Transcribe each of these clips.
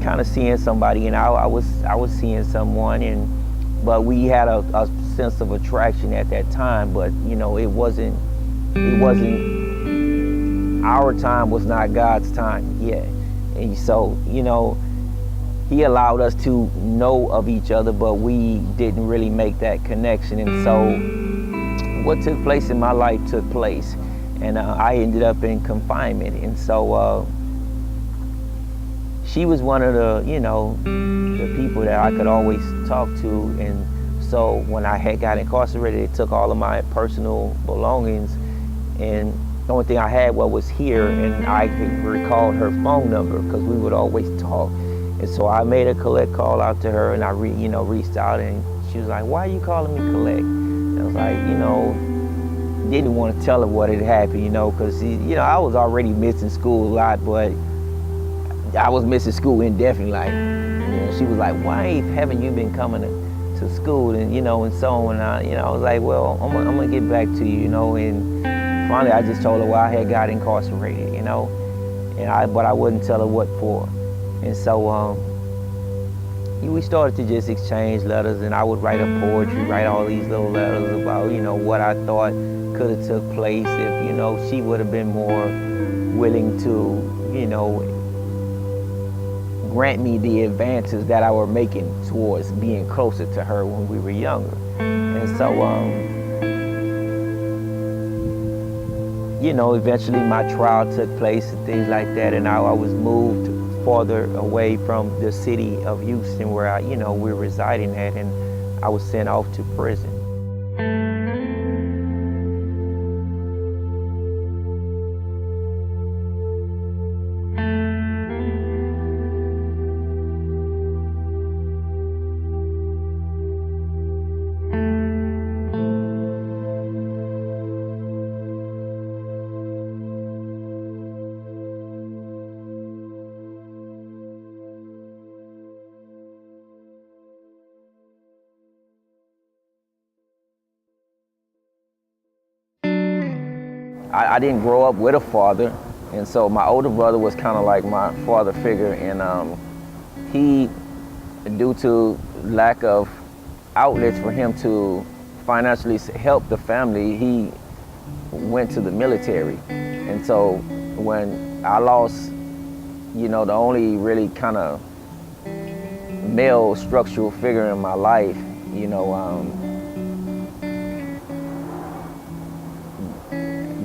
kind of seeing somebody, and I was seeing someone, but we had a sense of attraction at that time. But you know, it wasn't our time was not God's time yet, and so you know, He allowed us to know of each other, but we didn't really make that connection. And so, what took place in my life took place, and I ended up in confinement. And so. She was one of the, you know, the people that I could always talk to, and so when I had got incarcerated, they took all of my personal belongings, and the only thing I had was here, and I recalled her phone number because we would always talk, and so I made a collect call out to her, and I reached out, and she was like, "Why are you calling me collect?" And I was like, you know, didn't want to tell her what had happened, you know, because you know I was already missing school a lot, but I was missing school indefinitely. Like, you know, she was like, "Why haven't you been coming to school?" And you know, and so on. And I was like, "Well, I'm gonna get back to you," you know. And finally, I just told her why I had got incarcerated, you know, but I wouldn't tell her what for. And so we started to just exchange letters, and I would write her poetry, write all these little letters about, you know, what I thought could have took place if, you know, she would have been more willing to, you know, grant me the advances that I were making towards being closer to her when we were younger. And so, you know, eventually my trial took place and things like that, and I was moved farther away from the city of Houston where we're residing at, and I was sent off to prison. I didn't grow up with a father, and so my older brother was kind of like my father figure, and he, due to lack of outlets for him to financially help the family, he went to the military. And so when I lost, you know, the only really kind of male structural figure in my life, you know,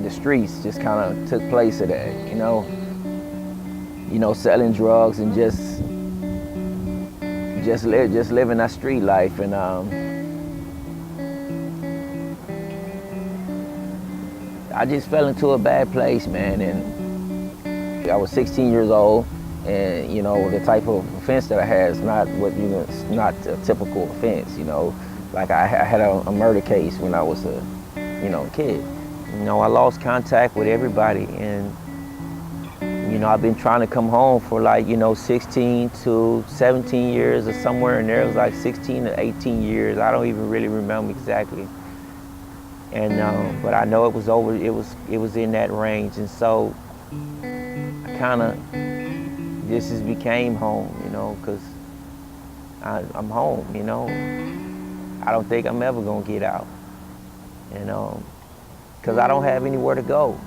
the streets just kind of took place of that, you know, selling drugs and just living that street life. And I just fell into a bad place, man. And I was 16 years old, and you know, the type of offense that I had is not it's not a typical offense, you know. Like I had a murder case when I was a kid. You know, I lost contact with everybody, and you know, I've been trying to come home for 16 to 17 years or somewhere in there. It was like 16 to 18 years. I don't even really remember exactly. And but I know it was over. It was in that range, and so I kind of this just became home, you know, because I'm home, you know. I don't think I'm ever gonna get out, you know, because I don't have anywhere to go.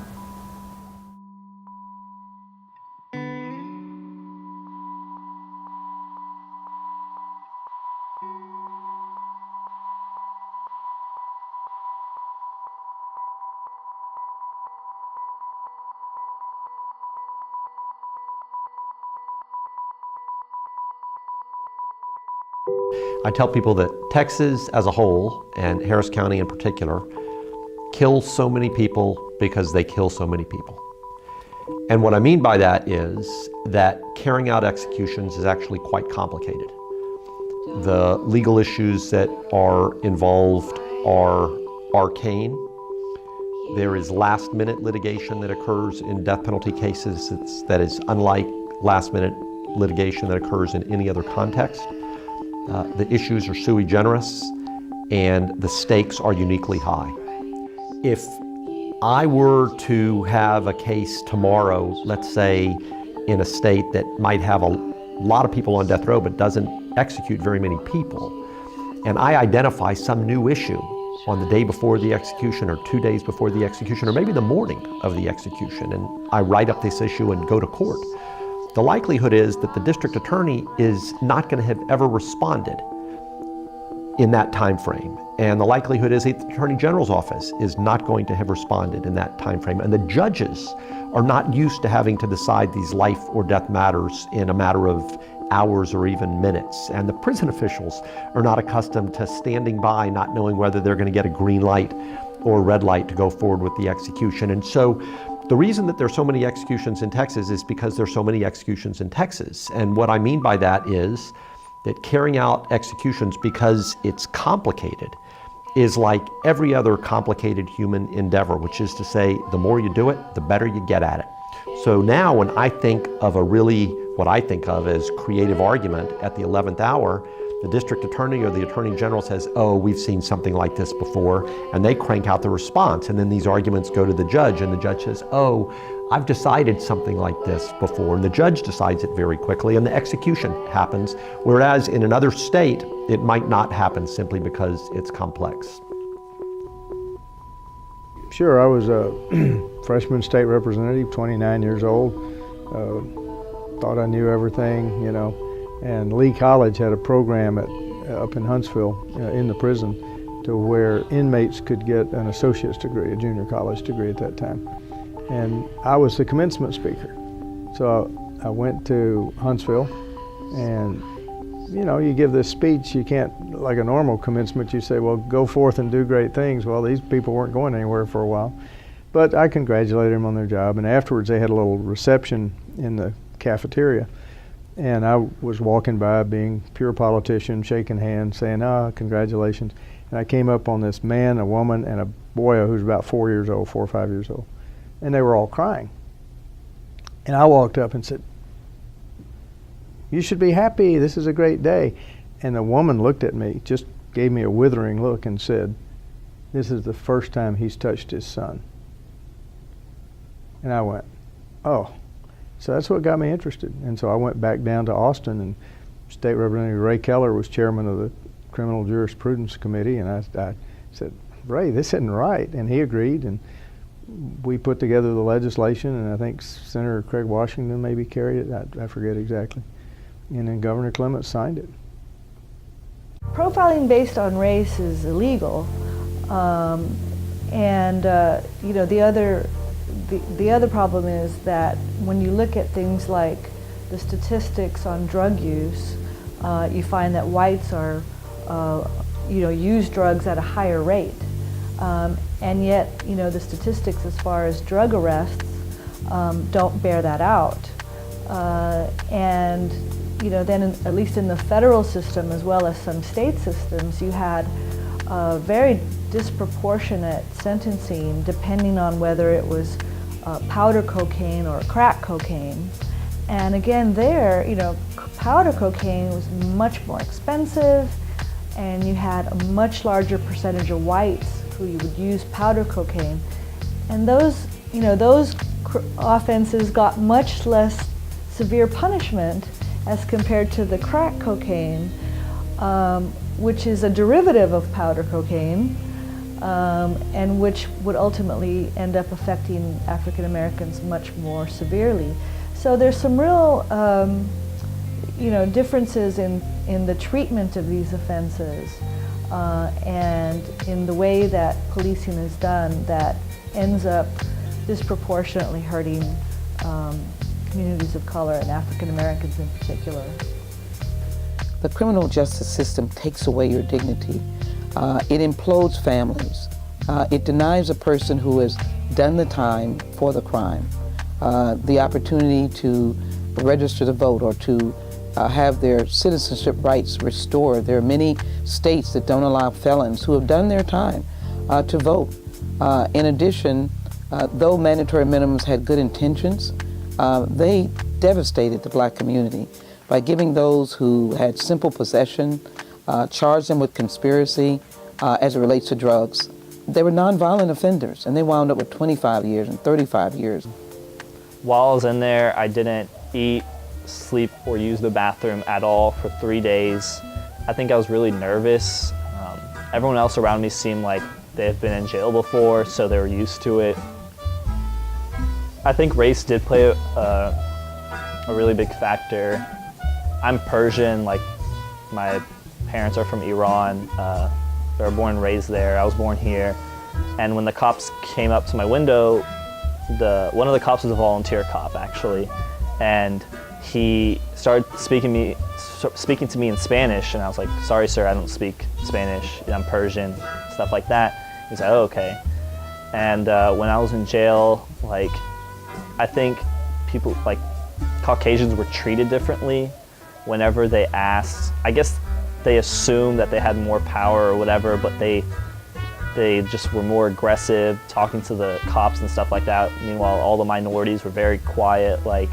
I tell people that Texas as a whole, and Harris County in particular, kills so many people because they kill so many people. And what I mean by that is that carrying out executions is actually quite complicated. The legal issues that are involved are arcane. There is last-minute litigation that occurs in death penalty cases that is unlike last-minute litigation that occurs in any other context. The issues are sui generis, and the stakes are uniquely high. If I were to have a case tomorrow, let's say in a state that might have a lot of people on death row but doesn't execute very many people. And I identify some new issue on the day before the execution or 2 days before the execution or maybe the morning of the execution, and I write up this issue and go to court. The likelihood is that the district attorney is not going to have ever responded in that time frame. And the likelihood is that the Attorney General's office is not going to have responded in that time frame. And the judges are not used to having to decide these life or death matters in a matter of hours or even minutes. And the prison officials are not accustomed to standing by, not knowing whether they're going to get a green light or a red light to go forward with the execution. And so the reason that there's so many executions in Texas is because there's so many executions in Texas. And what I mean by that is that carrying out executions, because it's complicated, is like every other complicated human endeavor, which is to say, the more you do it, the better you get at it. So now when I think of what I think of as creative argument at the 11th hour, the district attorney or the attorney general says, oh, we've seen something like this before, and they crank out the response, and then these arguments go to the judge, and the judge says, oh, I've decided something like this before, and the judge decides it very quickly, and the execution happens, whereas in another state, it might not happen simply because it's complex. Sure, I was a freshman state representative, 29 years old, thought I knew everything, you know, and Lee College had a program up in Huntsville in the prison to where inmates could get an associate's degree, a junior college degree at that time. And I was the commencement speaker. So I went to Huntsville, and you know, you give this speech, you can't, like a normal commencement, you say, well, go forth and do great things. Well, these people weren't going anywhere for a while. But I congratulated them on their job, and afterwards they had a little reception in the cafeteria. And I was walking by, being pure politician, shaking hands, saying, congratulations. And I came up on this man, a woman, and a boy who's about 4 or 5 years old. And they were all crying. And I walked up and said, you should be happy, this is a great day. And the woman looked at me, just gave me a withering look and said, this is the first time he's touched his son. And I went, oh. So that's what got me interested. And so I went back down to Austin, and State Representative Ray Keller was chairman of the Criminal Jurisprudence Committee, and I said, Ray, this isn't right. And he agreed, and we put together the legislation, and I think Senator Craig Washington maybe carried it, I forget exactly. And then Governor Clements signed it. Profiling based on race is illegal, you know, the other problem is that when you look at things like the statistics on drug use, you find that whites are, you know, use drugs at a higher rate, and yet, you know, the statistics as far as drug arrests don't bear that out, and you know, then at least in the federal system as well as some state systems, you had very disproportionate sentencing depending on whether it was powder cocaine or crack cocaine. And again there, you know, powder cocaine was much more expensive, and you had a much larger percentage of whites who would use powder cocaine. And those, you know, those offenses got much less severe punishment as compared to the crack cocaine, which is a derivative of powder cocaine, and which would ultimately end up affecting African Americans much more severely. So there's some real, you know, differences in the treatment of these offenses and in the way that policing is done that ends up disproportionately hurting communities of color and African Americans in particular. The criminal justice system takes away your dignity. It implodes families. It denies a person who has done the time for the crime the opportunity to register to vote or to have their citizenship rights restored. There are many states that don't allow felons who have done their time to vote. In addition, though mandatory minimums had good intentions, they devastated the black community by giving those who had simple possession, charged them with conspiracy as it relates to drugs. They were nonviolent offenders, and they wound up with 25 years and 35 years. While I was in there, I didn't eat sleep or use the bathroom at all for 3 days. I think I was really nervous. Everyone else around me seemed like they've been in jail before, so they were used to it. I think race did play a really big factor. I'm Persian, like my parents are from Iran. They were born and raised there. I was born here. And when the cops came up to my window, one of the cops was a volunteer cop, actually. And he started speaking to me in Spanish, and I was like, sorry sir, I don't speak Spanish, I'm Persian, stuff like that. He's like, oh, okay. And when I was in jail, like, I think people, like, Caucasians were treated differently whenever they asked. I guess they assumed that they had more power or whatever, but they just were more aggressive, talking to the cops and stuff like that. Meanwhile, all the minorities were very quiet. Like,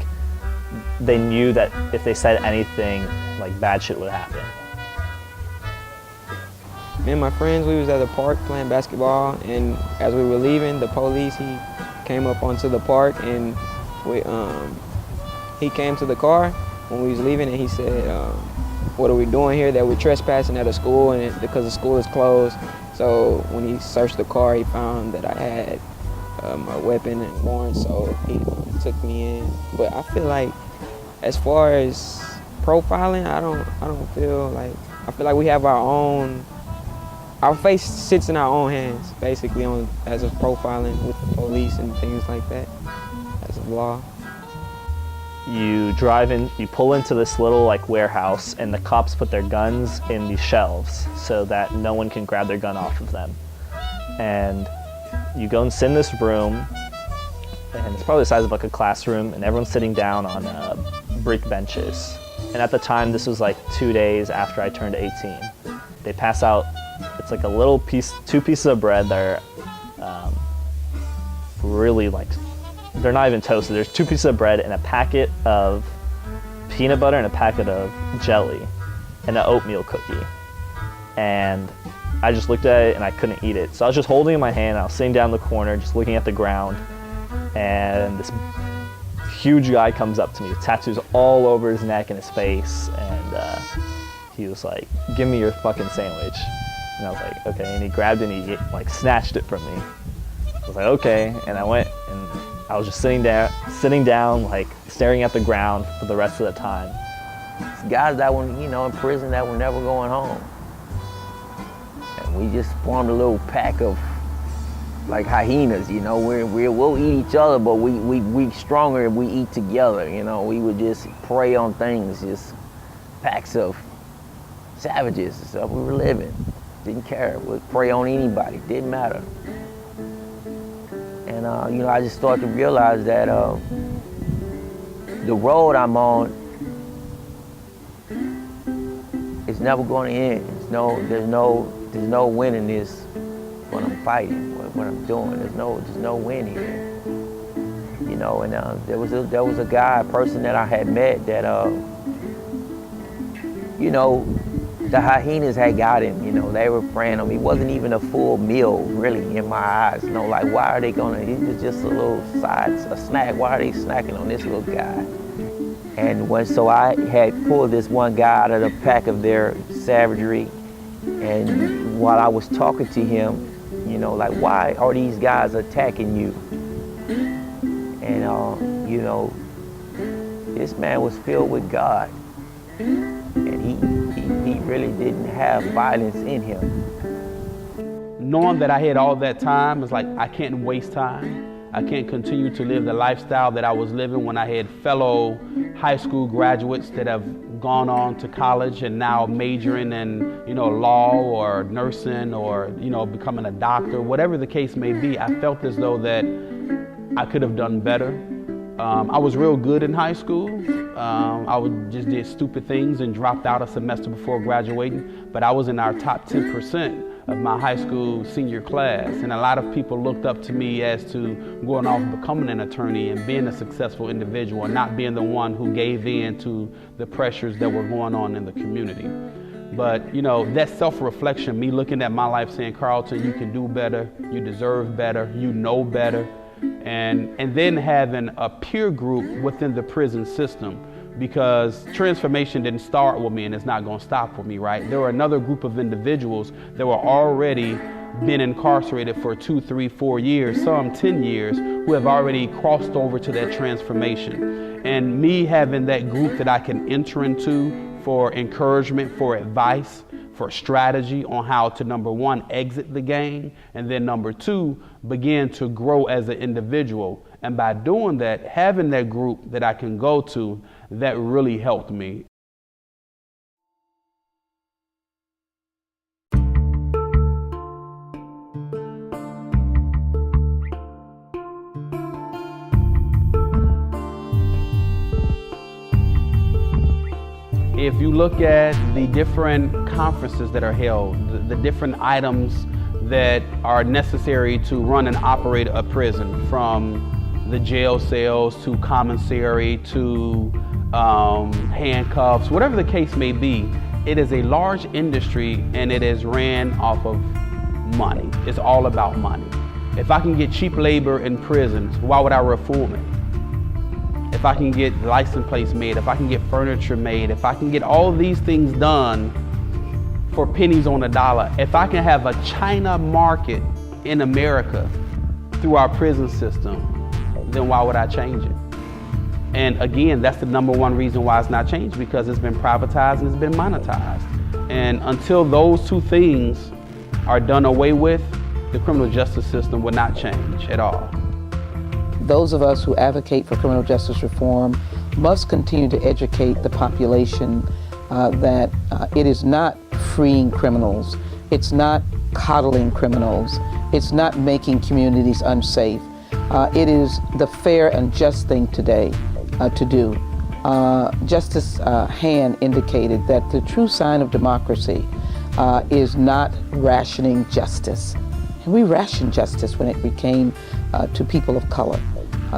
they knew that if they said anything, like, bad shit would happen. Me and my friends, we was at the park playing basketball, and as we were leaving, the police, he came up onto the park, and he came to the car when we was leaving, and he said, what are we doing here? That we're trespassing at a school, and because the school is closed. So when he searched the car, he found that I had my weapon and warrant, so he took me in. But I feel like, as far as profiling, I don't feel like, I feel like we have our face sits in our own hands, basically, as of profiling with the police and things like that, as of law. You pull into this little, like, warehouse, and the cops put their guns in these shelves so that no one can grab their gun off of them. And you go and sit in this room, and it's probably the size of, like, a classroom, and everyone's sitting down on brick benches. And at the time, this was like 2 days after I turned 18. They pass out, it's like a little piece, 2 pieces of bread that are really, like, they're not even toasted. There's 2 pieces of bread and a packet of peanut butter and a packet of jelly and an oatmeal cookie. And I just looked at it and I couldn't eat it. So I was just holding it in my hand, and I was sitting down in the corner just looking at the ground, and this huge guy comes up to me with tattoos all over his neck and his face, and he was like, give me your fucking sandwich. And I was like, okay, and he grabbed it and he, like, snatched it from me. I was like, okay, and I went and I was just sitting down, like, staring at the ground for the rest of the time. It's guys that were, in prison that were never going home. And we just formed a little pack of, like, hyenas, we'll eat each other, but we stronger if we eat together, We would just prey on things, just packs of savages and stuff. We were living, didn't care. We'd prey on anybody, didn't matter. And, I just started to realize that the road I'm on is never going to end. There's no winning this, what I'm fighting, what I'm doing. There's no win here. And there was a guy, a person that I had met that, the hyenas had got him, they were preying on me. It wasn't even a full meal, really, in my eyes. Like, why are they it was just a little a snack. Why are they snacking on this little guy? And so I had pulled this one guy out of the pack of their savagery, and while I was talking to him, like, why are these guys attacking you? And, this man was filled with God, and he really didn't have violence in him. Knowing that I had all that time, it's like, I can't waste time. I can't continue to live the lifestyle that I was living when I had fellow high school graduates that have gone on to college and now majoring in, law or nursing or, becoming a doctor, whatever the case may be. I felt as though that I could have done better. I was real good in high school. I just did stupid things and dropped out a semester before graduating, but I was in our top 10% of my high school senior class, and a lot of people looked up to me as to going off and becoming an attorney and being a successful individual and not being the one who gave in to the pressures that were going on in the community. But that self-reflection, me looking at my life saying, Carlton, you can do better, you deserve better, you know better, and then having a peer group within the prison system because transformation didn't start with me and it's not going to stop with me, right? There were another group of individuals that were already been incarcerated for 2, 3, 4 years, some 10 years, who have already crossed over to that transformation. And me having that group that I can enter into for encouragement, for advice, for strategy on how to, number one, exit the gang, and then number two, begin to grow as an individual. And by doing that, having that group that I can go to, that really helped me. If you look at the different conferences that are held, the different items that are necessary to run and operate a prison, from the jail cells to commissary to handcuffs, whatever the case may be, it is a large industry and it is ran off of money. It's all about money. If I can get cheap labor in prisons, why would I reform it? If I can get license plates made, if I can get furniture made, if I can get all these things done for pennies on the dollar, if I can have a China market in America through our prison system, then why would I change it? And again, that's the number one reason why it's not changed, because it's been privatized and it's been monetized. And until those two things are done away with, the criminal justice system will not change at all. Those of us who advocate for criminal justice reform must continue to educate the population that it is not freeing criminals, it's not coddling criminals, it's not making communities unsafe. It is the fair and just thing today to do. Justice Han indicated that the true sign of democracy is not rationing justice. And we rationed justice when it came to people of color.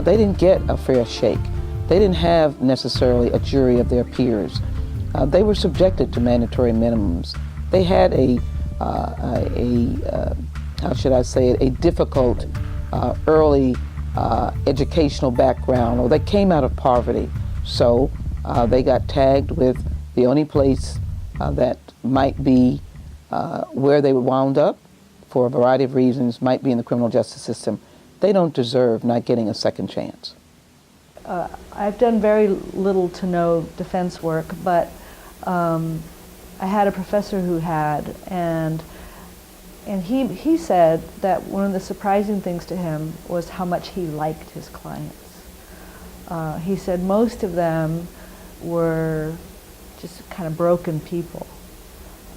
They didn't get a fair shake. They didn't have necessarily a jury of their peers. They were subjected to mandatory minimums. They had how should I say it, a difficult early educational background, or they came out of poverty. So they got tagged with the only place that might be where they wound up, for a variety of reasons, might be in the criminal justice system. They don't deserve not getting a second chance. I've done very little to no defense work, but I had a professor who had, and he said that one of the surprising things to him was how much he liked his clients. He said most of them were just kind of broken people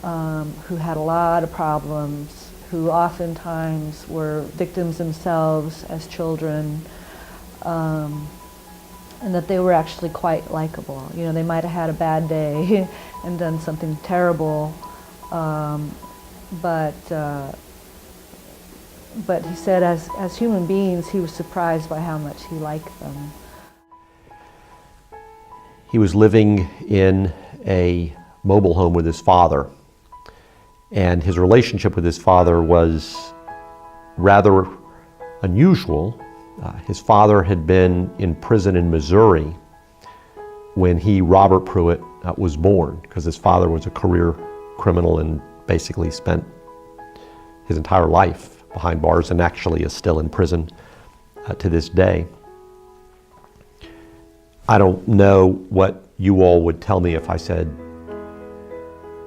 who had a lot of problems, who oftentimes were victims themselves as children, and that they were actually quite likable. You know, they might have had a bad day and done something terrible, but he said as human beings, he was surprised by how much he liked them. He was living in a mobile home with his father, and his relationship with his father was rather unusual. His father had been in prison in Missouri when Robert Pruett, was born, because his father was a career criminal and basically spent his entire life behind bars and actually is still in prison to this day. I don't know what you all would tell me if I said,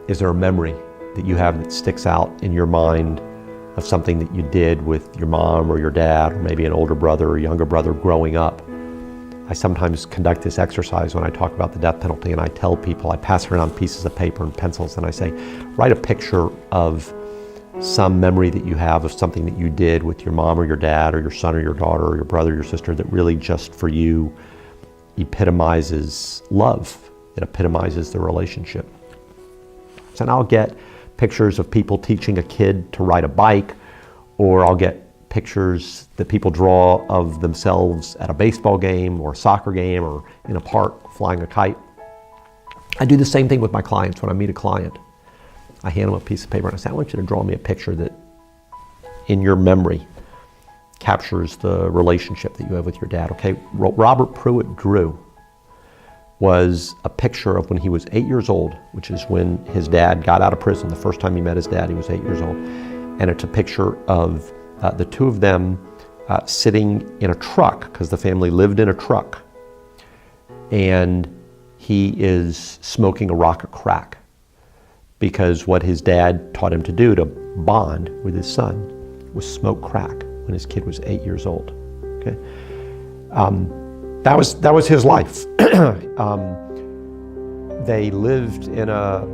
is there a memory that you have that sticks out in your mind of something that you did with your mom or your dad, or maybe an older brother or younger brother growing up? I sometimes conduct this exercise when I talk about the death penalty, and I tell people, I pass around pieces of paper and pencils, and I say, write a picture of some memory that you have of something that you did with your mom or your dad or your son or your daughter or your brother or your sister that really just for you epitomizes love. It epitomizes the relationship. So now I'll get pictures of people teaching a kid to ride a bike, or I'll get pictures that people draw of themselves at a baseball game or a soccer game or in a park flying a kite. I do the same thing with my clients when I meet a client. I hand them a piece of paper and I say, I want you to draw me a picture that in your memory captures the relationship that you have with your dad. Okay, Robert Pruett drew was a picture of when he was 8 years old, which is when his dad got out of prison. The first time he met his dad, he was 8 years old. And it's a picture of the two of them sitting in a truck, because the family lived in a truck. And he is smoking a rock of crack, because what his dad taught him to do to bond with his son was smoke crack when his kid was 8 years old. Okay, that was his life. They lived in a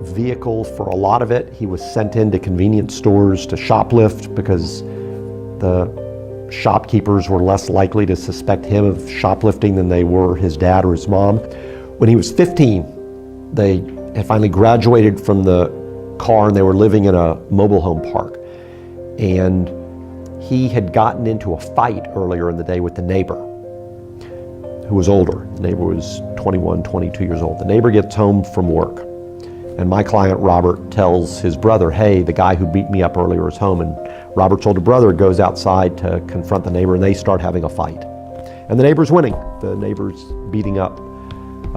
vehicle for a lot of it. He was sent into convenience stores to shoplift because the shopkeepers were less likely to suspect him of shoplifting than they were his dad or his mom. When he was 15, they had finally graduated from the car and they were living in a mobile home park. And he had gotten into a fight earlier in the day with the neighbor, who was older. The neighbor was 21, 22 years old. The neighbor gets home from work, and my client, Robert, tells his brother, hey, the guy who beat me up earlier is home. And Robert's older brother goes outside to confront the neighbor, and they start having a fight. And the neighbor's winning. The neighbor's beating up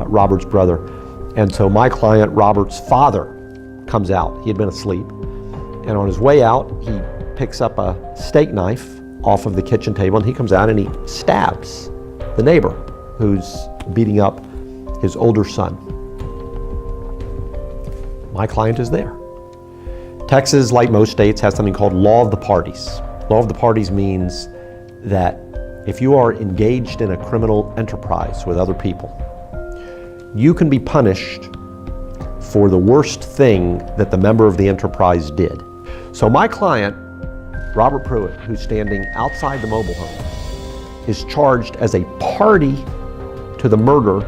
Robert's brother. And so my client, Robert's father, comes out. He had been asleep. And on his way out, he picks up a steak knife off of the kitchen table, and he comes out and he stabs the neighbor who's beating up his older son. My client is there. Texas, like most states, has something called law of the parties. Law of the parties means that if you are engaged in a criminal enterprise with other people, you can be punished for the worst thing that the member of the enterprise did. So my client, Robert Pruett, who's standing outside the mobile home, is charged as a party to the murder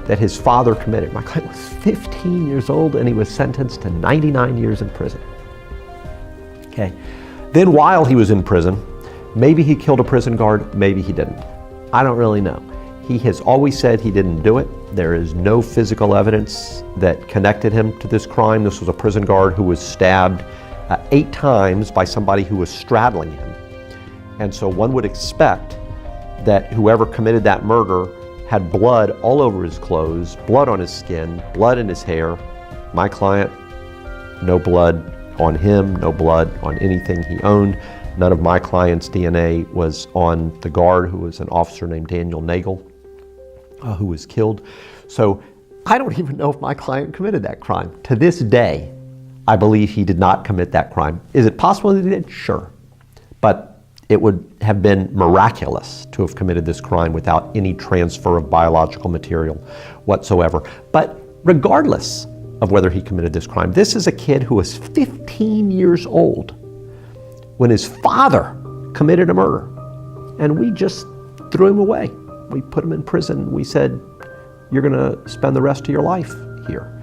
that his father committed. My client was 15 years old and he was sentenced to 99 years in prison. Okay. Then while he was in prison, maybe he killed a prison guard, maybe he didn't. I don't really know. He has always said he didn't do it. There is no physical evidence that connected him to this crime. This was a prison guard who was stabbed 8 times by somebody who was straddling him. And so one would expect that whoever committed that murder had blood all over his clothes, blood on his skin, blood in his hair. My client, no blood on him, no blood on anything he owned. None of my client's DNA was on the guard, who was an officer named Daniel Nagel, who was killed. So I don't even know if my client committed that crime. To this day, I believe he did not commit that crime. Is it possible that he did? Sure. But it would have been miraculous to have committed this crime without any transfer of biological material whatsoever. But regardless of whether he committed this crime, this is a kid who was 15 years old when his father committed a murder. And we just threw him away. We put him in prison. We said, you're gonna spend the rest of your life here.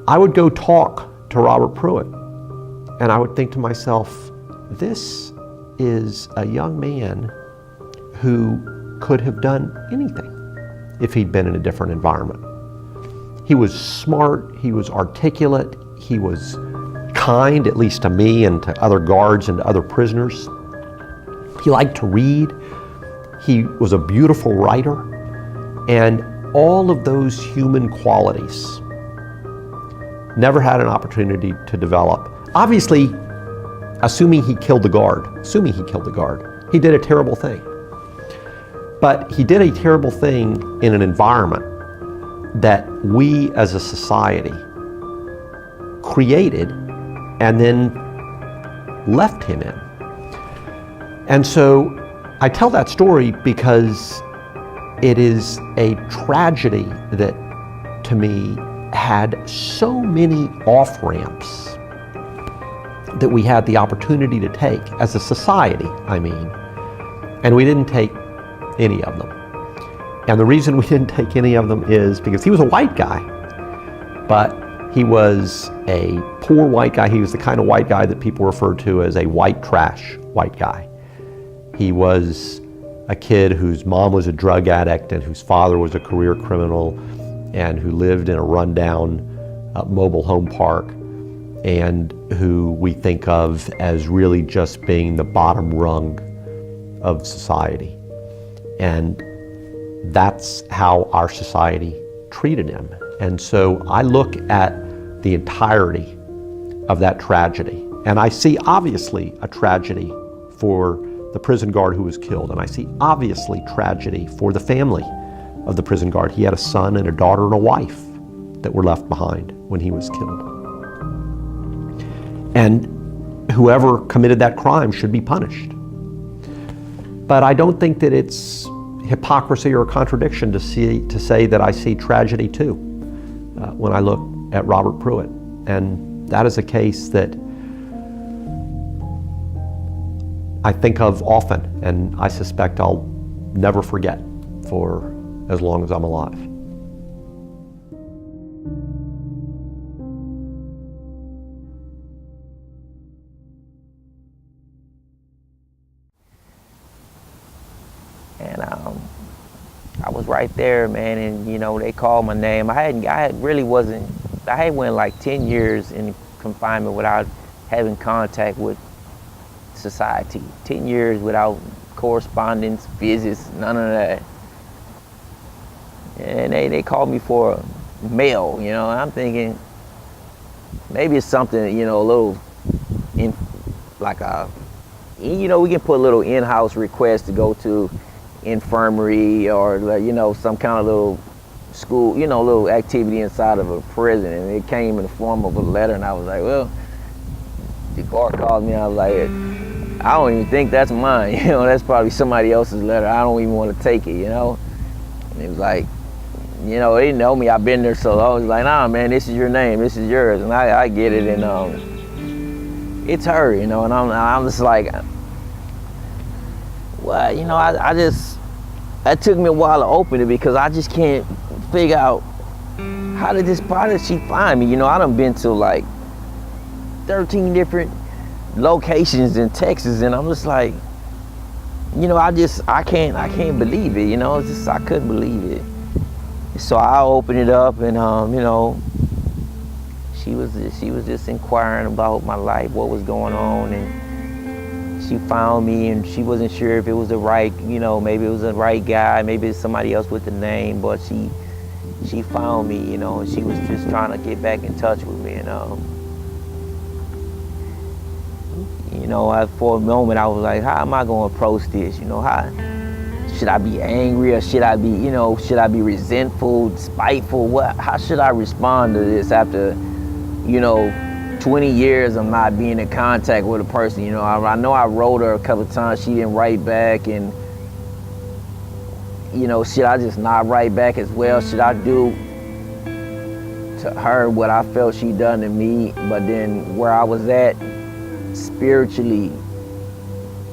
I would go talk to Robert Pruett, and I would think to myself, this is a young man who could have done anything if he'd been in a different environment. He was smart, he was articulate, he was kind, at least to me and to other guards and to other prisoners. He liked to read, he was a beautiful writer, and all of those human qualities never had an opportunity to develop. Obviously, assuming he killed the guard, he did a terrible thing. But he did a terrible thing in an environment that we as a society created and then left him in. And so I tell that story because it is a tragedy that, to me, had so many off-ramps that we had the opportunity to take as a society, and we didn't take any of them. And the reason we didn't take any of them is because he was a white guy, but he was a poor white guy. He was the kind of white guy that people refer to as a white trash white guy. He was a kid whose mom was a drug addict and whose father was a career criminal and who lived in a rundown mobile home park, and who we think of as really just being the bottom rung of society. And that's how our society treated him. And so I look at the entirety of that tragedy, and I see obviously a tragedy for the prison guard who was killed, and I see obviously tragedy for the family of the prison guard. He had a son and a daughter and a wife that were left behind when he was killed. And whoever committed that crime should be punished. But I don't think that it's hypocrisy or a contradiction to say that I see tragedy too when I look at Robert Pruett. And that is a case that I think of often, and I suspect I'll never forget for as long as I'm alive. And I was right there, man, and you know, they called my name. I had went like 10 years in confinement without having contact with society. 10 years without correspondence, visits, none of that. And they called me for mail, you know, and I'm thinking maybe it's something, you know, a little we can put a little in-house request to go to infirmary or, you know, some kind of little school, you know, little activity inside of a prison, and it came in the form of a letter, and I was like, well, the guard called me, I was like, I don't even think that's mine, you know, that's probably somebody else's letter, I don't even want to take it, you know. And it was like, you know, they know me, I've been there so long, it's like, nah, man, this is your name, this is yours, and I get it, and it's her, you know, and I'm just like, well, you know, that took me a while to open it because I just can't figure out how did she find me? You know, I done been to like 13 different locations in Texas, and I'm just like, you know, I can't believe it, you know, it's just, I couldn't believe it. So I opened it up, and you know, she was just inquiring about my life, what was going on, and she found me, and she wasn't sure if it was the right, you know, maybe it was the right guy, maybe it's somebody else with the name, but she found me, you know, and she was just trying to get back in touch with me, and you know, for a moment I was like, how am I going to approach this? You know, how should I be angry, or should I be, you know, should I be resentful, spiteful? How should I respond to this after, you know, 20 years of not being in contact with a person? You know, I know I wrote her a couple of times, she didn't write back, and you know, should I just not write back as well? Should I do to her what I felt she done to me? But then where I was at spiritually,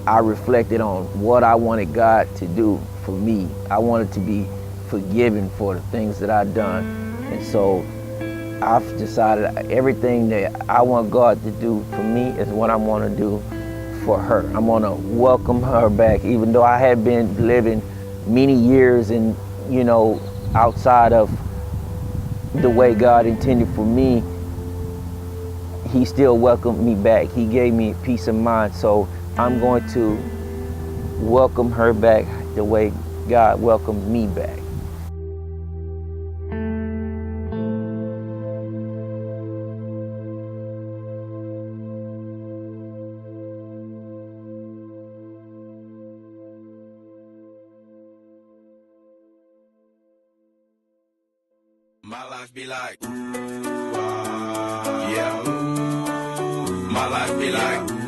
I reflected on what I wanted God to do for me. I wanted to be forgiven for the things that I'd done. And so I've decided everything that I want God to do for me is what I want to do for her. I'm going to welcome her back, even though I had been living many years in, you know, outside of the way God intended for me. He still welcomed me back. He gave me peace of mind. So I'm going to welcome her back the way God welcomed me back. My life be like, ooh, yeah. My life be like,